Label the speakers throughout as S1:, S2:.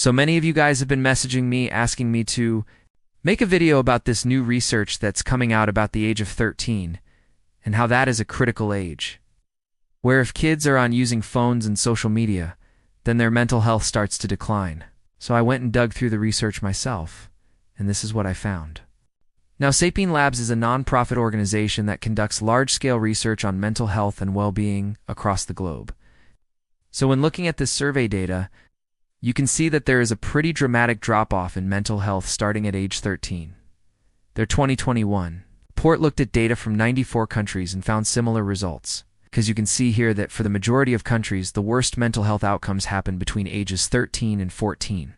S1: So many of you guys have been messaging me asking me to make a video about this new research that's coming out about the age of 13 and how that is a critical age, where if kids are on using phones and social media, then their mental health starts to decline. So I went and dug through the research myself, and this is what I found. Now, Sapien Labs is a non-profit organization that conducts large-scale research on mental health and well-being across the globe. So when looking at this survey data, you can see that there is a pretty dramatic drop-off in mental health starting at age 13. Their 2021 report looked at data from 94 countries and found similar results, because you can see here that for the majority of countries, the worst mental health outcomes happen between ages 13 and 14.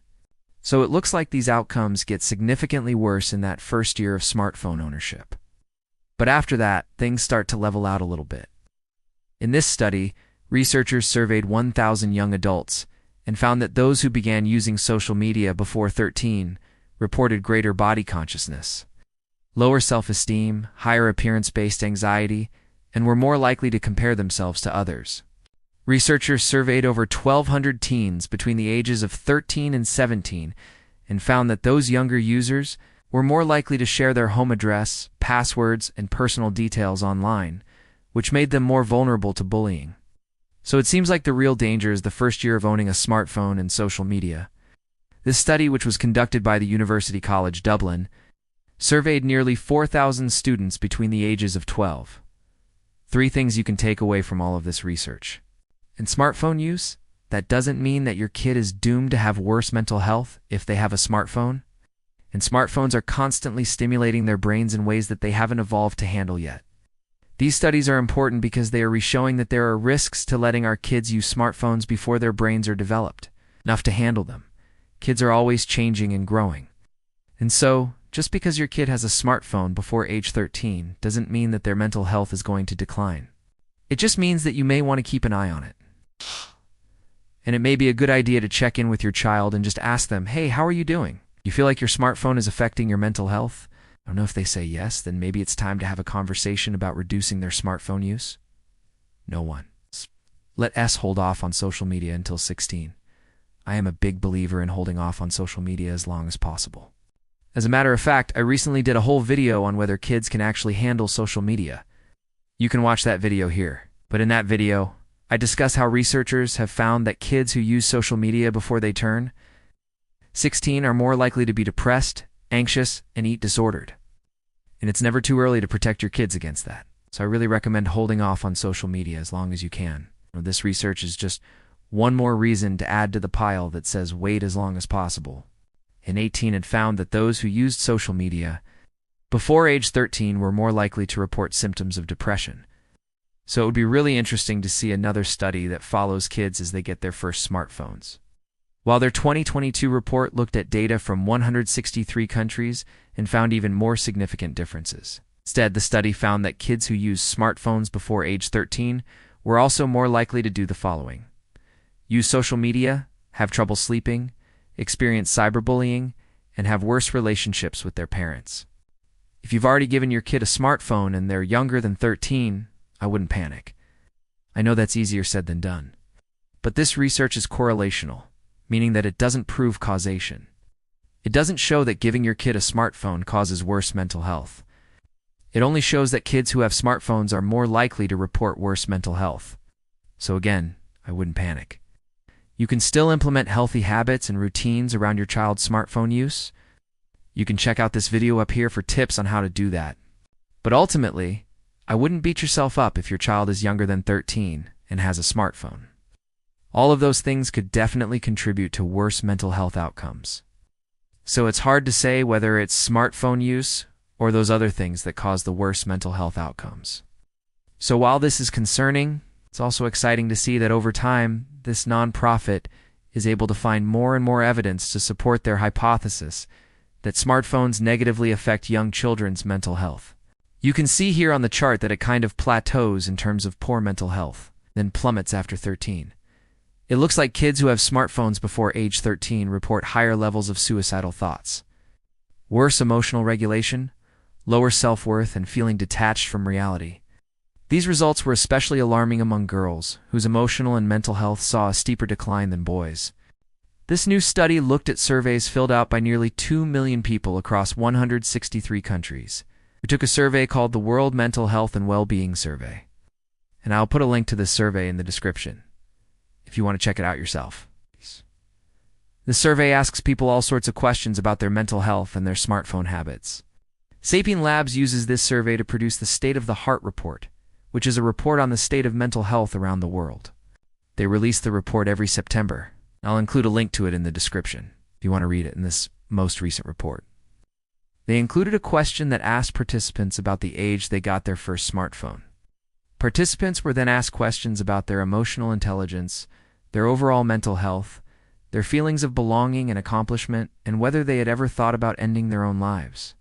S1: So it looks like these outcomes get significantly worse in that first year of smartphone ownership. But after that, things start to level out a little bit. In this study, researchers surveyed 1,000 young adults and found that those who began using social media before 13 reported greater body consciousness, lower self-esteem, higher appearance-based anxiety, and were more likely to compare themselves to others. Researchers surveyed over 1,200 teens between the ages of 13 and 17 and found that those younger users were more likely to share their home address, passwords, and personal details online, which made them more vulnerable to bullying. So it seems like the real danger is the first year of owning a smartphone and social media. This study, which was conducted by the University College Dublin, surveyed nearly 4,000 students between the ages of 12. 3 things you can take away from all of this research. In smartphone use, that doesn't mean that your kid is doomed to have worse mental health if they have a smartphone. And smartphones are constantly stimulating their brains in ways that they haven't evolved to handle yet. These studies are important because they are re-showing that there are risks to letting our kids use smartphones before their brains are developed enough to handle them. Kids are always changing and growing. And so, just because your kid has a smartphone before age 13 doesn't mean that their mental health is going to decline. It just means that you may want to keep an eye on it. And it may be a good idea to check in with your child and just ask them, hey, how are you doing? You feel like your smartphone is affecting your mental health? I don't know. If they say yes, then maybe it's time to have a conversation about reducing their smartphone use. No one. Let S hold off on social media until 16. I am a big believer in holding off on social media as long as possible. As a matter of fact, I recently did a whole video on whether kids can actually handle social media. You can watch that video here. But in that video, I discuss how researchers have found that kids who use social media before they turn 16 are more likely to be depressed, anxious, and eat disordered. And it's never too early to protect your kids against that. So I really recommend holding off on social media as long as you can. This research is just one more reason to add to the pile that says wait as long as possible. In 18 had found that those who used social media before age 13 were more likely to report symptoms of depression. So it would be really interesting to see another study that follows kids as they get their first smartphones. While their 2022 report looked at data from 163 countries and found even more significant differences. Instead, the study found that kids who used smartphones before age 13 were also more likely to do the following: use social media, have trouble sleeping, experience cyberbullying, and have worse relationships with their parents. If you've already given your kid a smartphone and they're younger than 13, I wouldn't panic. I know that's easier said than done. But this research is correlational, meaning that it doesn't prove causation. It doesn't show that giving your kid a smartphone causes worse mental health. It only shows that kids who have smartphones are more likely to report worse mental health. So again, I wouldn't panic. You can still implement healthy habits and routines around your child's smartphone use. You can check out this video up here for tips on how to do that. But ultimately, I wouldn't beat yourself up if your child is younger than 13 and has a smartphone. All of those things could definitely contribute to worse mental health outcomes. So it's hard to say whether it's smartphone use or those other things that cause the worst mental health outcomes. So while this is concerning, it's also exciting to see that over time, this nonprofit is able to find more and more evidence to support their hypothesis that smartphones negatively affect young children's mental health. You can see here on the chart that it kind of plateaus in terms of poor mental health, then plummets after 13. It looks like kids who have smartphones before age 13 report higher levels of suicidal thoughts, worse emotional regulation, lower self-worth, and feeling detached from reality. These results were especially alarming among girls, whose emotional and mental health saw a steeper decline than boys. This new study looked at surveys filled out by nearly 2 million people across 163 countries. We took a survey called the World Mental Health and Well-Being Survey. And I'll put a link to this survey in the description if you want to check it out yourself. This survey asks people all sorts of questions about their mental health and their smartphone habits. Sapien Labs uses this survey to produce the State of the Heart Report, which is a report on the state of mental health around the world. They release the report every September. I'll include a link to it in the description if you want to read it in this most recent report. They included a question that asked participants about the age they got their first smartphone. Participants were then asked questions about their emotional intelligence, their overall mental health, their feelings of belonging and accomplishment, and whether they had ever thought about ending their own lives.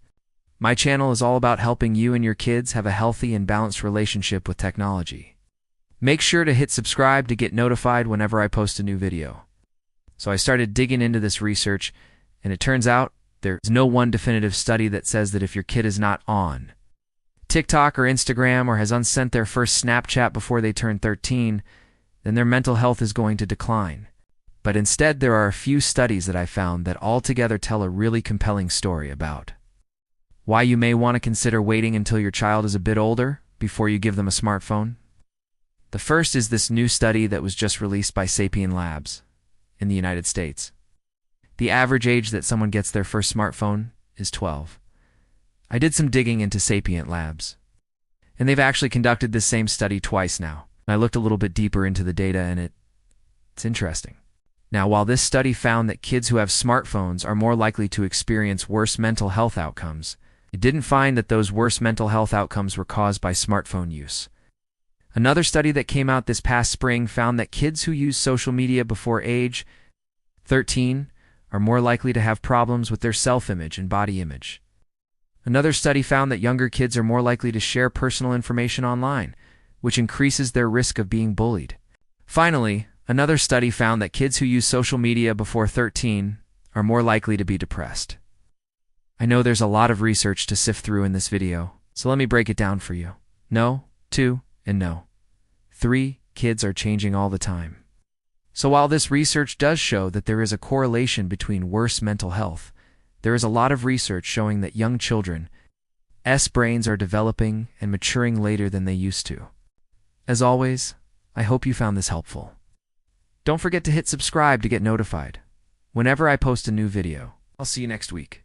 S1: My channel is all about helping you and your kids have a healthy and balanced relationship with technology. Make sure to hit subscribe to get notified whenever I post a new video. So I started digging into this research, and it turns out there's no one definitive study that says that if your kid is not on TikTok or Instagram or has unsent their first Snapchat before they turn 13, then their mental health is going to decline. But instead, there are a few studies that I found that altogether tell a really compelling story about why you may want to consider waiting until your child is a bit older before you give them a smartphone. The first is this new study that was just released by Sapien Labs in the United States. The average age that someone gets their first smartphone is 12. I did some digging into Sapien Labs, and they've actually conducted this same study twice now. I looked a little bit deeper into the data, and it's interesting. Now, while this study found that kids who have smartphones are more likely to experience worse mental health outcomes, it didn't find that those worse mental health outcomes were caused by smartphone use. Another study that came out this past spring found that kids who use social media before age 13 are more likely to have problems with their self-image and body image. Another study found that younger kids are more likely to share personal information online, which increases their risk of being bullied. Finally, another study found that kids who use social media before 13 are more likely to be depressed. I know there's a lot of research to sift through in this video, so let me break it down for you. No, 2, and no. 3, kids are changing all the time. So while this research does show that there is a correlation between worse mental health, there is a lot of research showing that young children's brains are developing and maturing later than they used to. As always, I hope you found this helpful. Don't forget to hit subscribe to get notified whenever I post a new video. I'll see you next week.